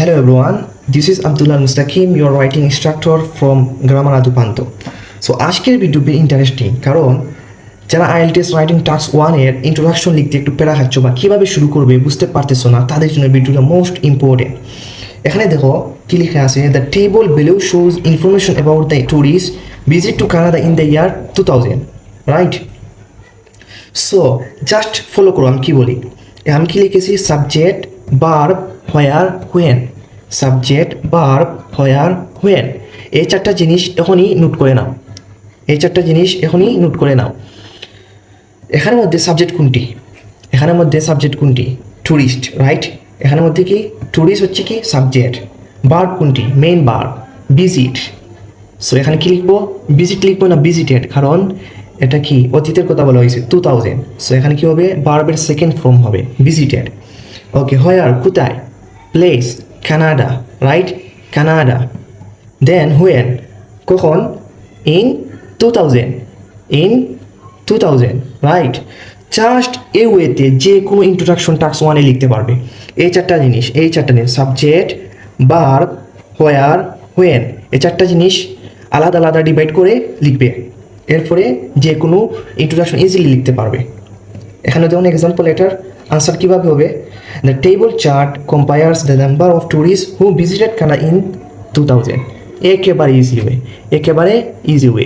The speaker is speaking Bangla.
Hello everyone, this is Abdullah Mustaqim, your writing instructor from Grammar Adupanto. So আজকের ভিডিও বেশ ইন্টারেস্টিং কারণ যারা আইএলটিএস রাইটিং টাস্ক 1 এর ইন্ট্রোডাকশন লিখতে একটু প্যারা খাচ্ছ বা কীভাবে শুরু করবে বুঝতে পারতেছো না তাদের জন্য ভিডিওটা মোস্ট ইম্পর্টেন্ট। এখানে দেখো কি লেখা আছে, the table below shows information about the tourist visit to Canada in the year 2000, right? So just follow করো আমি কি বলি। আমি কি লিখেছি, subject verb where when, subject verb where when. এই চারটা জিনিস এখনই নোট করে নাও, এই চারটা জিনিস এখনই নোট করে নাও। এখানের মধ্যে সাবজেক্ট কোনটি, এখানের মধ্যে সাবজেক্ট কোনটি? Tourist, right? এখানের মধ্যে কি ট্যুরিস্ট হচ্ছে কি সাবজেক্ট, ভার্ব কোনটি? Main verb visit. সো এখানে কি লিখবো? ভিজিট লিখবো না ভিজিটেড, কারণ এটা কি অতীতের কথা বলা হয়েছে 2000। সো এখানে কি হবে? ভার্বের সেকেন্ড ফর্ম হবে ভিজিটেড। ওকে, হোয়ার কোথায়? Place Canada, right? Canada. Then when কখন? In 2000, in 2000, right? জাস্ট এই ওয়েতে যে কোনো ইন্ট্রোডাকশন টাস্ক 1 লিখতে পারবে। এই চারটা জিনিস, এই চারটা জিনিস সাবজেক্ট ভার্ব হোয়ার হোয়েন, এই চারটা জিনিস আলাদা আলাদা ডিভাইড করে লিখবে। এরপরে যে কোনো ইন্ট্রোডাকশন ইজিলি লিখতে পারবে। এখানে যেমন এক্সাম্পল, এটার আনসার কীভাবে হবে? The table chart compares the number of tourist who visited Canada in 2000। একেবারে ইজি ওয়ে, একেবারে ইজি ওয়ে।